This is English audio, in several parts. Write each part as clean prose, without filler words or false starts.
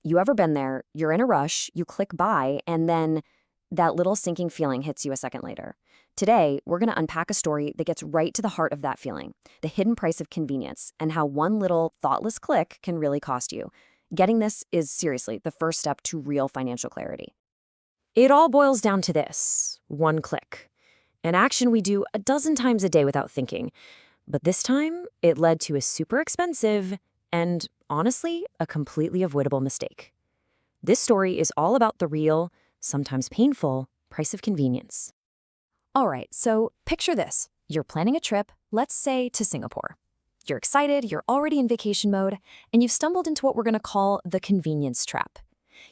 You ever been there? You're in a rush, you click buy, and then that little sinking feeling hits you a second later. Today, we're going to unpack a story that gets right to the heart of that feeling, the hidden price of convenience, and how one little thoughtless click can really cost you. Getting this is seriously the first step to real financial clarity. It all boils down to this: one click. An action we do a dozen times a day without thinking. But this time, it led to a super expensive and, honestly, a completely avoidable mistake. This story is all about the real, sometimes painful, price of convenience. All right, so picture this. You're planning a trip, let's say to Singapore. You're excited, you're already in vacation mode, and you've stumbled into what we're going to call the convenience trap.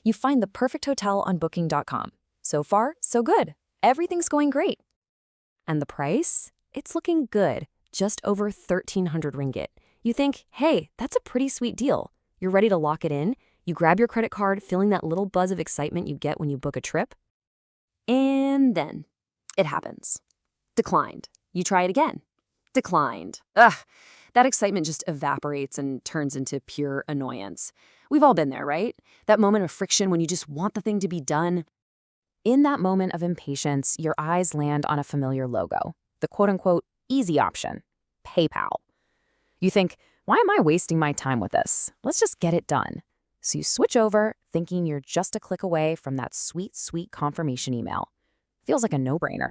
You find the perfect hotel on booking.com. So far, so good. Everything's going great. And the price? It's looking good, just over 1,300 ringgit. You think, hey, that's a pretty sweet deal. You're ready to lock it in. You grab your credit card, feeling that little buzz of excitement you get when you book a trip. And then it happens. Declined. You try it again. Declined. Ugh, that excitement just evaporates and turns into pure annoyance. We've all been there, right? That moment of friction when you just want the thing to be done. In that moment of impatience, your eyes land on a familiar logo, the quote-unquote easy option, PayPal. You think, why am I wasting my time with this? Let's just get it done. So you switch over, thinking you're just a click away from that sweet, sweet confirmation email. Feels like a no-brainer.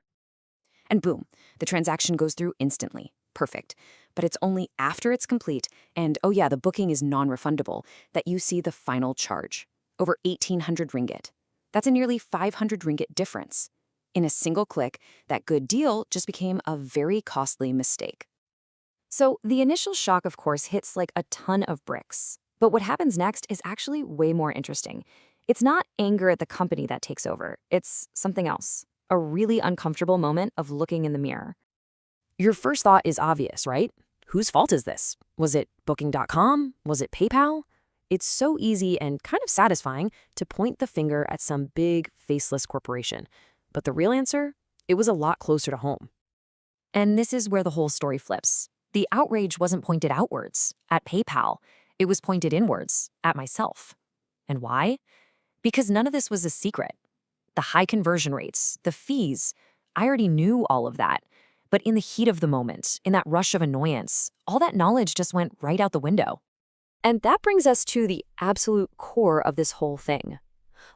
And boom, the transaction goes through instantly. Perfect. But it's only after it's complete, and oh yeah, the booking is non-refundable, that you see the final charge. Over 1,800 ringgit. That's a nearly 500 ringgit difference. In a single click, that good deal just became a very costly mistake. So the initial shock, of course, hits like a ton of bricks. But what happens next is actually way more interesting. It's not anger at the company that takes over. It's something else. A really uncomfortable moment of looking in the mirror. Your first thought is obvious, right? Whose fault is this? Was it booking.com? Was it PayPal? It's so easy and kind of satisfying to point the finger at some big, faceless corporation. But the real answer? It was a lot closer to home. And this is where the whole story flips. The outrage wasn't pointed outwards, at PayPal. It was pointed inwards, at myself. And why? Because none of this was a secret. The high conversion rates, the fees, I already knew all of that. But in the heat of the moment, in that rush of annoyance, all that knowledge just went right out the window. And that brings us to the absolute core of this whole thing.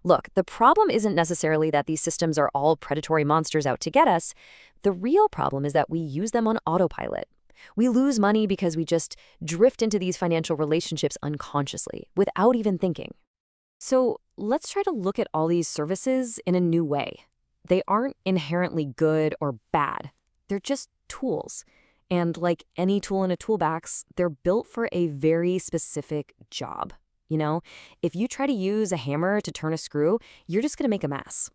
Look, the problem isn't necessarily that these systems are all predatory monsters out to get us. The real problem is that we use them on autopilot. We lose money because we just drift into these financial relationships unconsciously, without even thinking. So let's try to look at all these services in a new way. They aren't inherently good or bad. They're just tools. And like any tool in a toolbox, they're built for a very specific job. You know, if you try to use a hammer to turn a screw, you're just going to make a mess.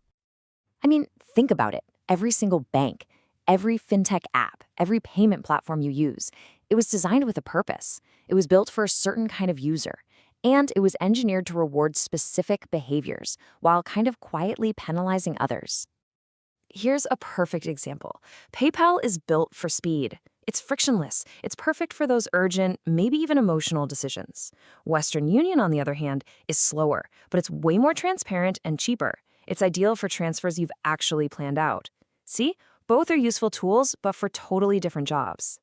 I mean, think about it. Every single bank, every fintech app, every payment platform you use, it was designed with a purpose. It was built for a certain kind of user. And it was engineered to reward specific behaviors while kind of quietly penalizing others. Here's a perfect example. PayPal is built for speed. It's frictionless. It's perfect for those urgent, maybe even emotional decisions. Western Union, on the other hand, is slower, but it's way more transparent and cheaper. It's ideal for transfers you've actually planned out. See? Both are useful tools, but for totally different jobs.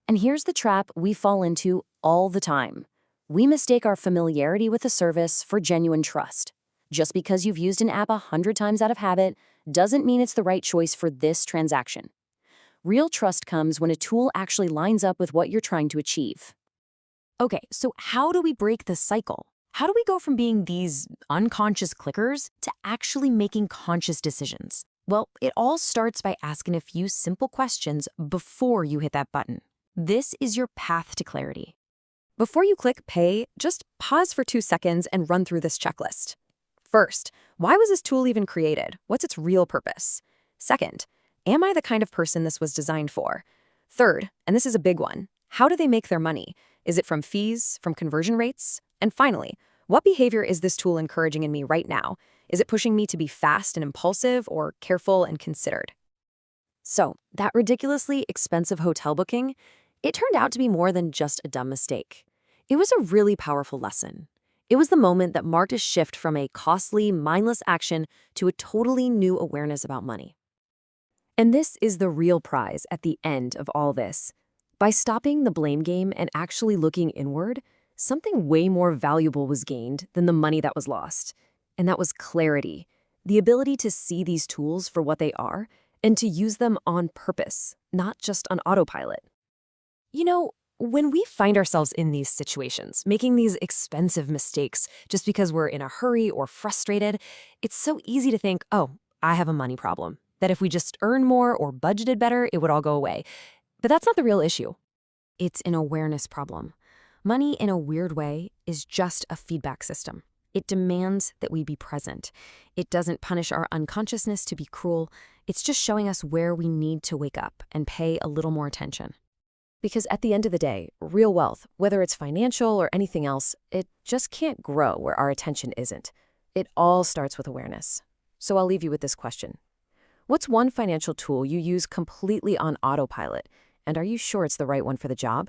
And here's the trap we fall into all the time. We mistake our familiarity with a service for genuine trust. Just because you've used an app 100 times out of habit doesn't mean it's the right choice for this transaction. Real trust comes when a tool actually lines up with what you're trying to achieve. Okay, so how do we break the cycle? How do we go from being these unconscious clickers to actually making conscious decisions? Well, it all starts by asking a few simple questions before you hit that button. This is your path to clarity. Before you click pay, just pause for 2 seconds and run through this checklist. First, why was this tool even created? What's its real purpose? Second, am I the kind of person this was designed for? Third, and this is a big one, how do they make their money? Is it from fees, from conversion rates? And finally, what behavior is this tool encouraging in me right now? Is it pushing me to be fast and impulsive or careful and considered? So, that ridiculously expensive hotel booking, it turned out to be more than just a dumb mistake. It was a really powerful lesson. It was the moment that marked a shift from a costly, mindless action to a totally new awareness about money. And this is the real prize at the end of all this. By stopping the blame game and actually looking inward, something way more valuable was gained than the money that was lost. And that was clarity, the ability to see these tools for what they are and to use them on purpose, not just on autopilot. You know, when we find ourselves in these situations, making these expensive mistakes just because we're in a hurry or frustrated, it's so easy to think, oh, I have a money problem. That if we just earned more or budgeted better, it would all go away. But that's not the real issue. It's an awareness problem. Money, in a weird way, is just a feedback system. It demands that we be present. It doesn't punish our unconsciousness to be cruel. It's just showing us where we need to wake up and pay a little more attention. Because at the end of the day, real wealth, whether it's financial or anything else, it just can't grow where our attention isn't. It all starts with awareness. So I'll leave you with this question. What's one financial tool you use completely on autopilot? And are you sure it's the right one for the job?